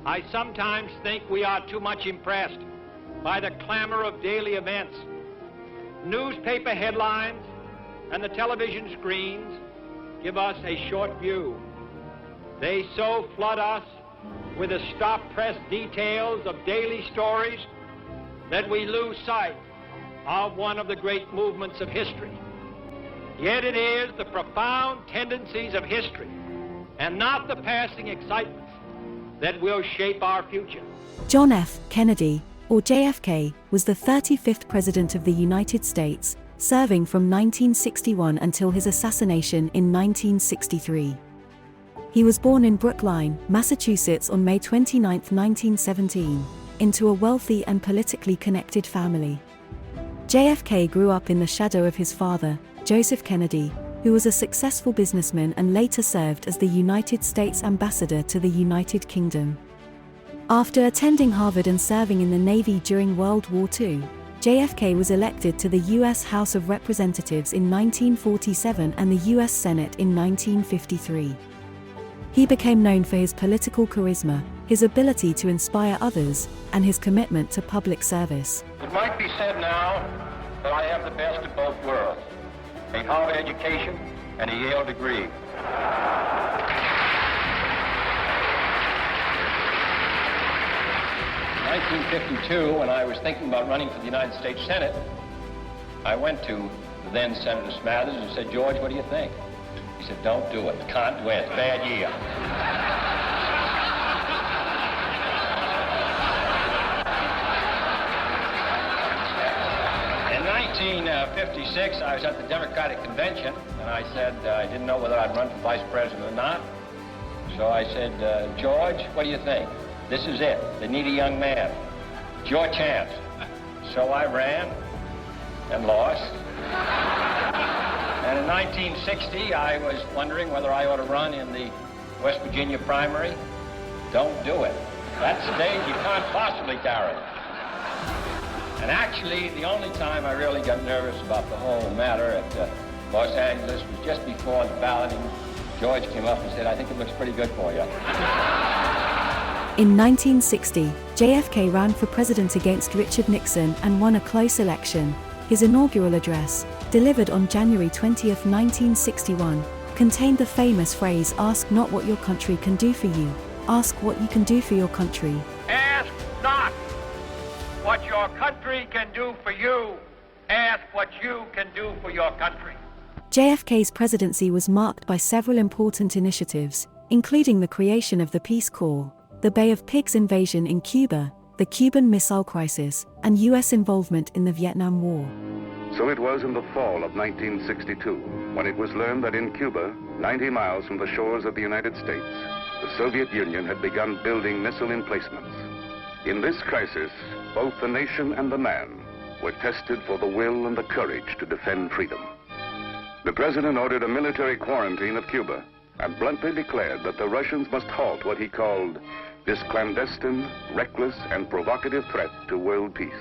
I sometimes think we are too much impressed by the clamor of daily events. Newspaper headlines and the television screens give us a short view. They so flood us with the stop-press details of daily stories that we lose sight of one of the great movements of history. Yet it is the profound tendencies of history and not the passing excitements that will shape our future. John F. Kennedy, or JFK, was the 35th President of the United States, serving from 1961 until his assassination in 1963. He was born in Brookline, Massachusetts on May 29, 1917, into a wealthy and politically connected family. JFK grew up in the shadow of his father, Joseph Kennedy, who was a successful businessman and later served as the United States ambassador to the United Kingdom. After attending Harvard and serving in the Navy during World War II, JFK was elected to the U.S. House of Representatives in 1947 and the U.S. Senate in 1953. He became known for his political charisma, his ability to inspire others, and his commitment to public service. It might be said now that I have the best of both worlds, a Harvard education and a Yale degree. 1952, when I was thinking about running for the United States Senate, I went to the then Senator Smathers and said, "George, what do you think?" He said, "Don't do it. Can't win. Bad year." In 1956, I was at the Democratic Convention, and I said I didn't know whether I'd run for vice president or not. So I said, "George, what do you think? This is it. They need a young man. It's your chance." So I ran and lost. And in 1960, I was wondering whether I ought to run in the West Virginia primary. Don't do it. That stage you can't possibly carry. And actually, the only time I really got nervous about the whole matter at Los Angeles was just before the balloting. George came up and said, "I think it looks pretty good for you." In 1960, JFK ran for president against Richard Nixon and won a close election. His inaugural address, delivered on January 20, 1961, contained the famous phrase, "Ask not what your country can do for you, ask what you can do for your country." Ask not what your country can do for you, ask what you can do for your country. JFK's presidency was marked by several important initiatives, including the creation of the Peace Corps, the Bay of Pigs invasion in Cuba, the Cuban Missile Crisis, and U.S. involvement in the Vietnam War. So it was in the fall of 1962, when it was learned that in Cuba, 90 miles from the shores of the United States, the Soviet Union had begun building missile emplacements. In this crisis, both the nation and the man were tested for the will and the courage to defend freedom. The president ordered a military quarantine of Cuba and bluntly declared that the Russians must halt what he called this clandestine, reckless, and provocative threat to world peace.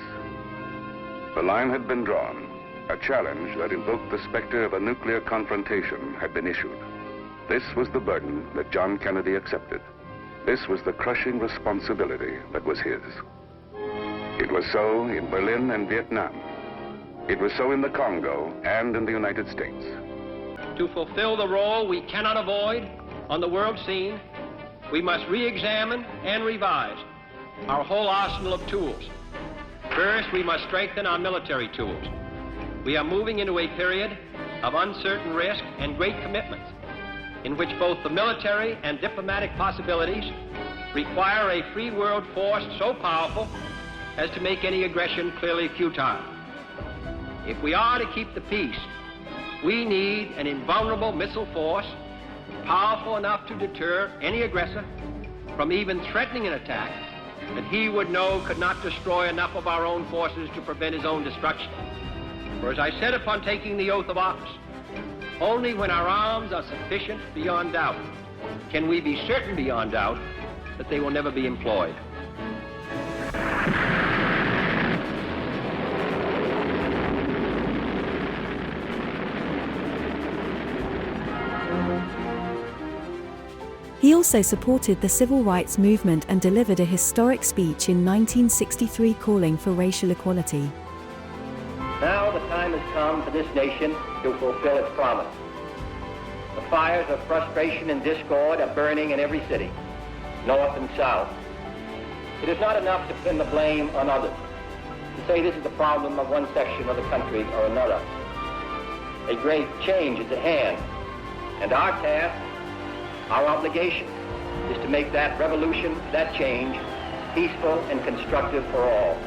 The line had been drawn. A challenge that invoked the specter of a nuclear confrontation had been issued. This was the burden that John Kennedy accepted. This was the crushing responsibility that was his. It was so in Berlin and Vietnam. It was so in the Congo and in the United States. To fulfill the role we cannot avoid on the world scene, we must re-examine and revise our whole arsenal of tools. First, we must strengthen our military tools. We are moving into a period of uncertain risk and great commitment, in which both the military and diplomatic possibilities require a free world force so powerful as to make any aggression clearly futile. If we are to keep the peace, we need an invulnerable missile force powerful enough to deter any aggressor from even threatening an attack that he would know could not destroy enough of our own forces to prevent his own destruction. For as I said upon taking the oath of office, only when our arms are sufficient beyond doubt can we be certain beyond doubt that they will never be employed. He also supported the civil rights movement and delivered a historic speech in 1963 calling for racial equality. Now the time has come for this nation to fulfill its promise. The fires of frustration and discord are burning in every city, north and south. It is not enough to pin the blame on others, to say this is the problem of one section of the country or another. A great change is at hand, and our task, our obligation, is to make that revolution, that change, peaceful and constructive for all.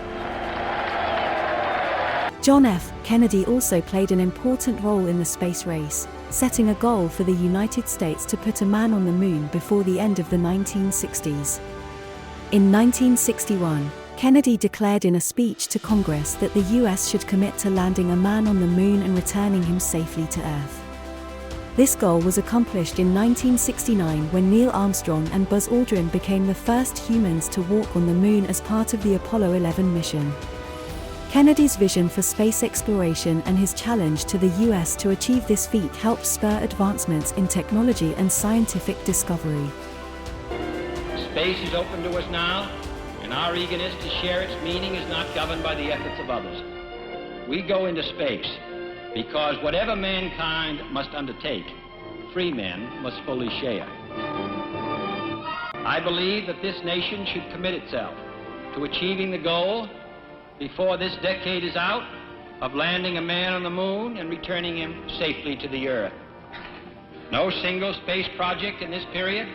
John F. Kennedy also played an important role in the space race, setting a goal for the United States to put a man on the moon before the end of the 1960s. In 1961, Kennedy declared in a speech to Congress that the U.S. should commit to landing a man on the moon and returning him safely to Earth. This goal was accomplished in 1969 when Neil Armstrong and Buzz Aldrin became the first humans to walk on the moon as part of the Apollo 11 mission. Kennedy's vision for space exploration and his challenge to the U.S. to achieve this feat helped spur advancements in technology and scientific discovery. Space is open to us now, and our eagerness to share its meaning is not governed by the efforts of others. We go into space because whatever mankind must undertake, free men must fully share. I believe that this nation should commit itself to achieving the goal before this decade is out of landing a man on the moon and returning him safely to the Earth. No single space project in this period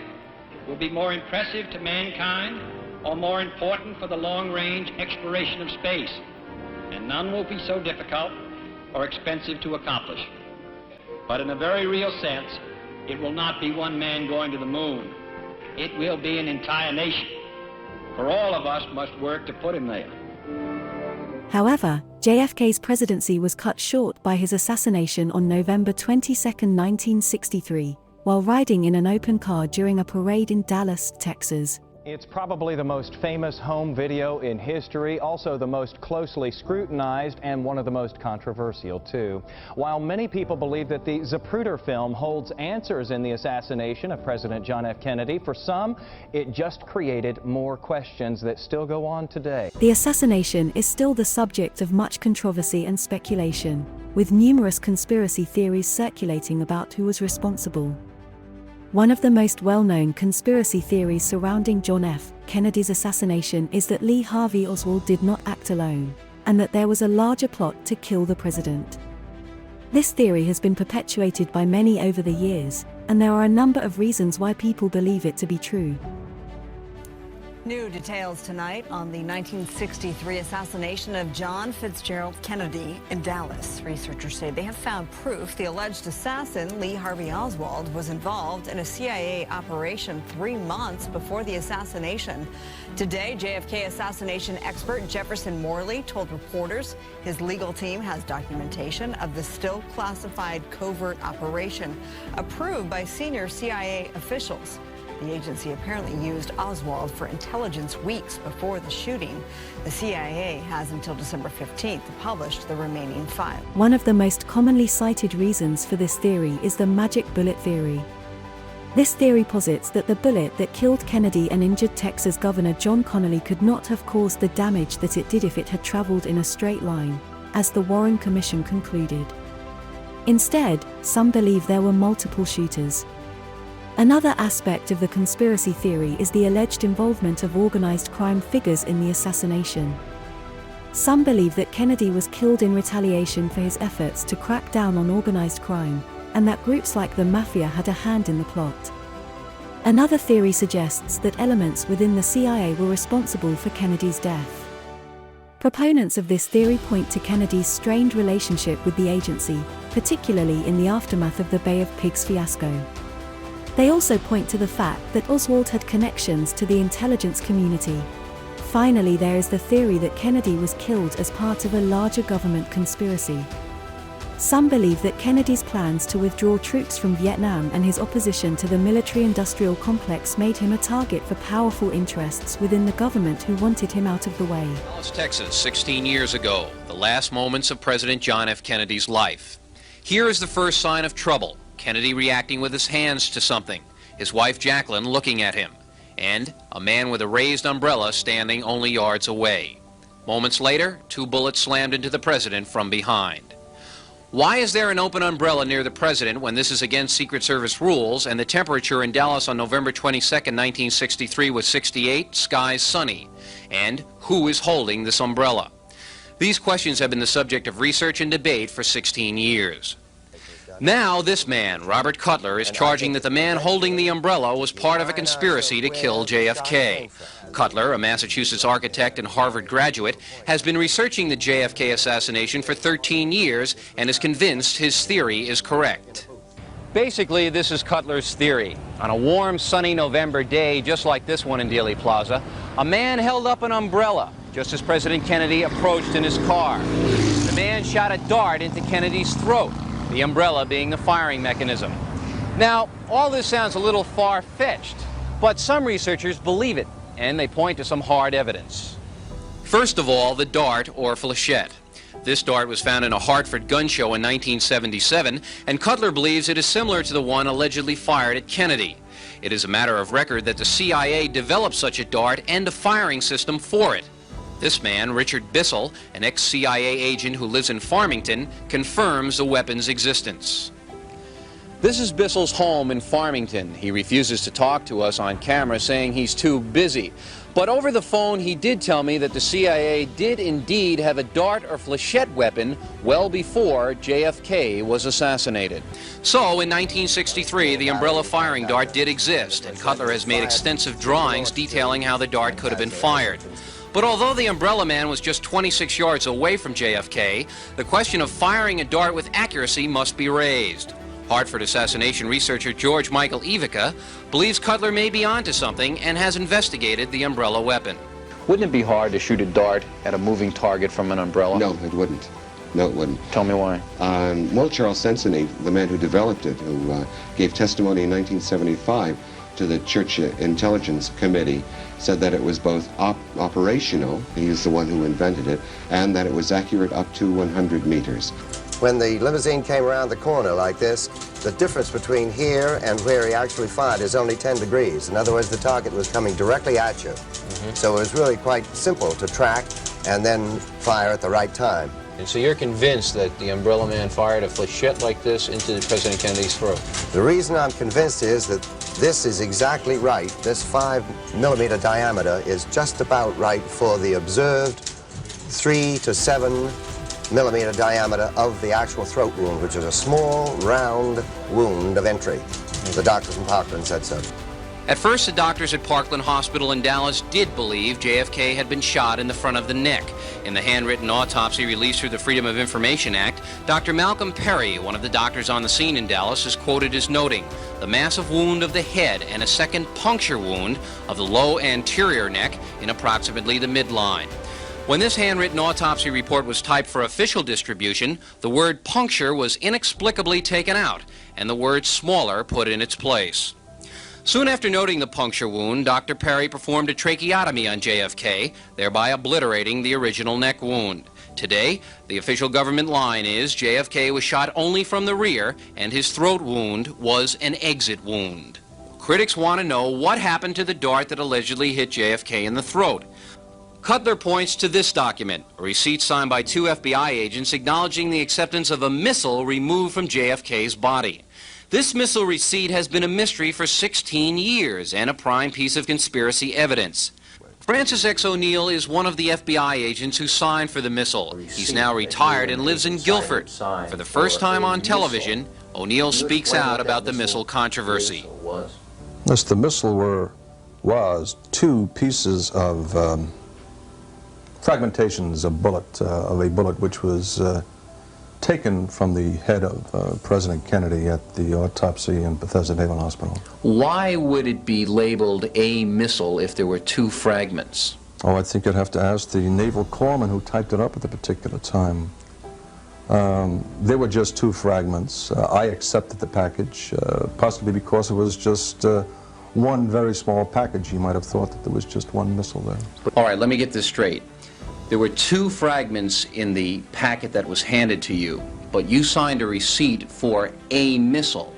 will be more impressive to mankind or more important for the long-range exploration of space, and none will be so difficult or expensive to accomplish. But in a very real sense, it will not be one man going to the moon. It will be an entire nation, for all of us must work to put him there. However, JFK's presidency was cut short by his assassination on November 22, 1963, while riding in an open car during a parade in Dallas, Texas. It's probably the most famous home video in history, also the most closely scrutinized and one of the most controversial, too. While many people believe that the Zapruder film holds answers in the assassination of President John F. Kennedy, for some, it just created more questions that still go on today. The assassination is still the subject of much controversy and speculation, with numerous conspiracy theories circulating about who was responsible. One of the most well-known conspiracy theories surrounding John F. Kennedy's assassination is that Lee Harvey Oswald did not act alone, and that there was a larger plot to kill the president. This theory has been perpetuated by many over the years, and there are a number of reasons why people believe it to be true. New details tonight on the 1963 assassination of John Fitzgerald Kennedy in Dallas. Researchers say they have found proof the alleged assassin, Lee Harvey Oswald, was involved in a CIA operation 3 months before the assassination. Today, JFK assassination expert Jefferson Morley told reporters his legal team has documentation of the still classified covert operation approved by senior CIA officials. The agency apparently used Oswald for intelligence weeks before the shooting. The CIA has until December 15th to publish the remaining file. One of the most commonly cited reasons for this theory is the magic bullet theory. This theory posits that the bullet that killed Kennedy and injured Texas Governor John Connally could not have caused the damage that it did if it had traveled in a straight line, as the Warren Commission concluded. Instead, some believe there were multiple shooters. Another aspect of the conspiracy theory is the alleged involvement of organized crime figures in the assassination. Some believe that Kennedy was killed in retaliation for his efforts to crack down on organized crime, and that groups like the Mafia had a hand in the plot. Another theory suggests that elements within the CIA were responsible for Kennedy's death. Proponents of this theory point to Kennedy's strained relationship with the agency, particularly in the aftermath of the Bay of Pigs fiasco. They also point to the fact that Oswald had connections to the intelligence community. Finally, there is the theory that Kennedy was killed as part of a larger government conspiracy. Some believe that Kennedy's plans to withdraw troops from Vietnam and his opposition to the military-industrial complex made him a target for powerful interests within the government who wanted him out of the way. Dallas, Texas, 16 years ago, the last moments of President John F. Kennedy's life. Here is the first sign of trouble. Kennedy reacting with his hands to something. his wife Jacqueline looking at him, and a man with a raised umbrella standing only yards away. Moments later, 2 bullets slammed into the president from behind. Why is there an open umbrella near the president when this is against Secret Service rules and the temperature in Dallas on November 22, 1963 was 68, skies sunny? And who is holding this umbrella? These questions have been the subject of research and debate for 16 years. Now this man, Robert Cutler, is charging that the man holding the umbrella was part of a conspiracy to kill JFK. Cutler, a Massachusetts architect and Harvard graduate, has been researching the JFK assassination for 13 years and is convinced his theory is correct. Basically, this is Cutler's theory. On a warm, sunny November day, just like this one in Dealey Plaza, a man held up an umbrella just as President Kennedy approached in his car. The man shot a dart into Kennedy's throat, the umbrella being the firing mechanism. Now, all this sounds a little far-fetched, but some researchers believe it, and they point to some hard evidence. First of all, the dart or flechette. This dart was found in a Hartford gun show in 1977, and Cutler believes it is similar to the one allegedly fired at Kennedy. It is a matter of record that the CIA developed such a dart and a firing system for it. This man, Richard Bissell, an ex-CIA agent who lives in Farmington, confirms the weapon's existence. This is Bissell's home in Farmington. He refuses to talk to us on camera, saying he's too busy. But over the phone, he did tell me that the CIA did indeed have a dart or flechette weapon well before JFK was assassinated. So, in 1963, the umbrella firing dart did exist, and Cutler has made extensive drawings detailing how the dart could have been fired. But although the umbrella man was just 26 yards away from JFK, the question of firing a dart with accuracy must be raised. Hartford assassination researcher George Michael Ivica believes Cutler may be onto something and has investigated the umbrella weapon. Wouldn't it be hard to shoot a dart at a moving target from an umbrella? No, it wouldn't. No, it wouldn't. Tell me why. Well, Charles Sensony, the man who developed it, who gave testimony in 1975 to the Church Intelligence Committee, said that it was both operational, he's the one who invented it, and that it was accurate up to 100 meters. When the limousine came around the corner like this, the difference between here and where he actually fired is only 10 degrees. In other words, the target was coming directly at you. So it was really quite simple to track and then fire at the right time. And so you're convinced that the umbrella man fired a flechette like this into President Kennedy's throat? The reason I'm convinced is that this is exactly right. This 5mm diameter is just about right for the observed 3 to 7mm diameter of the actual throat wound, which is a small, round wound of entry. The doctors from Parkland said so. At first, the doctors at Parkland Hospital in Dallas did believe JFK had been shot in the front of the neck. In the handwritten autopsy released through the Freedom of Information Act, Dr. Malcolm Perry, one of the doctors on the scene in Dallas, is quoted as noting the massive wound of the head and a second puncture wound of the low anterior neck in approximately the midline. When this handwritten autopsy report was typed for official distribution, the word puncture was inexplicably taken out and the word smaller put in its place. Soon after noting the puncture wound, Dr. Perry performed a tracheotomy on JFK, thereby obliterating the original neck wound. Today, the official government line is JFK was shot only from the rear and his throat wound was an exit wound. Critics want to know what happened to the dart that allegedly hit JFK in the throat. Cutler points to this document, a receipt signed by 2 FBI agents acknowledging the acceptance of a missile removed from JFK's body. This missile receipt has been a mystery for 16 years and a prime piece of conspiracy evidence. Francis X. O'Neill is one of the FBI agents who signed for the missile. He's now retired and lives in Guilford. For the first time on television, O'Neill speaks out about the missile controversy. Yes, the missile was 2 pieces of fragmentations of a bullet which was taken from the head of President Kennedy at the autopsy in Bethesda Naval Hospital. Why would it be labeled a missile if there were 2 fragments? Oh, I think you'd have to ask the naval corpsman who typed it up at the particular time. There were just 2 fragments. I accepted the package, possibly because it was just one very small package. You might have thought that there was just 1 missile there. All right, let me get this straight. There were 2 fragments in the packet that was handed to you, but you signed a receipt for a missile.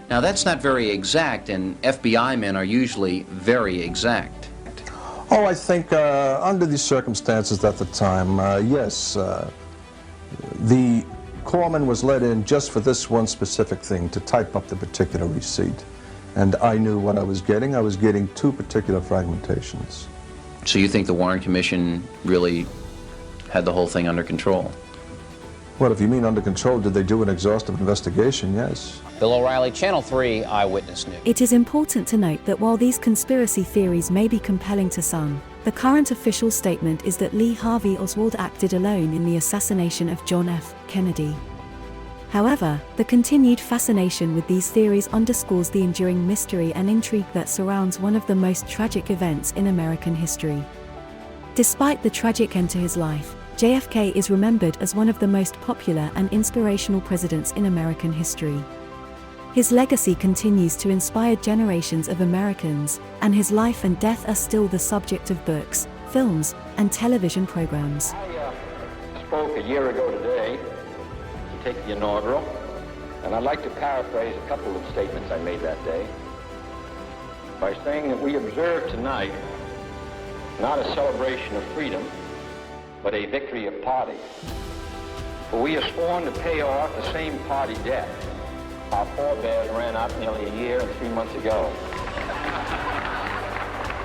Now, that's not very exact, and FBI men are usually very exact. Oh, I think under the circumstances at the time, yes. The corpsman was let in just for this one specific thing, to type up the particular receipt. And I knew what I was getting. I was getting 2 particular fragmentations. So you think the Warren Commission really had the whole thing under control? Well, if you mean under control, did they do an exhaustive investigation? Yes. Bill O'Reilly, Channel 3 Eyewitness News. It is important to note that while these conspiracy theories may be compelling to some, the current official statement is that Lee Harvey Oswald acted alone in the assassination of John F. Kennedy. However, the continued fascination with these theories underscores the enduring mystery and intrigue that surrounds one of the most tragic events in American history. Despite the tragic end to his life, JFK is remembered as one of the most popular and inspirational presidents in American history. His legacy continues to inspire generations of Americans, and his life and death are still the subject of books, films, and television programs. I spoke a year ago today to take the inaugural, and I'd like to paraphrase a couple of statements I made that day by saying that we observe tonight not a celebration of freedom, but a victory of party. For we are sworn to pay off the same party debt our forebears ran up nearly a year and 3 months ago.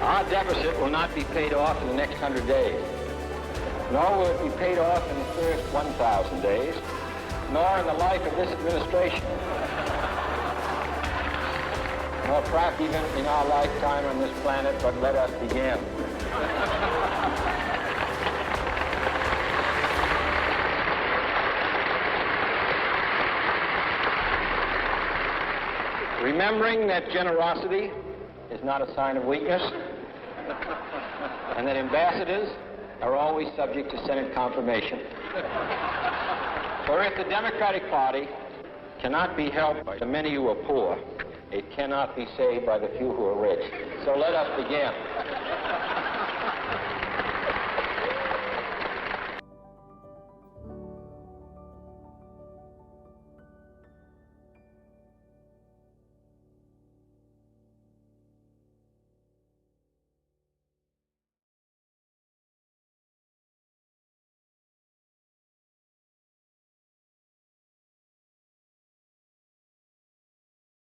Our deficit will not be paid off in the next 100 days, nor will it be paid off in the first 1,000 days, nor in the life of this administration, nor perhaps even in our lifetime on this planet, but let us begin. Remembering that generosity is not a sign of weakness, and that ambassadors are always subject to Senate confirmation. For if the Democratic Party cannot be helped by the many who are poor, it cannot be saved by the few who are rich. So let us begin.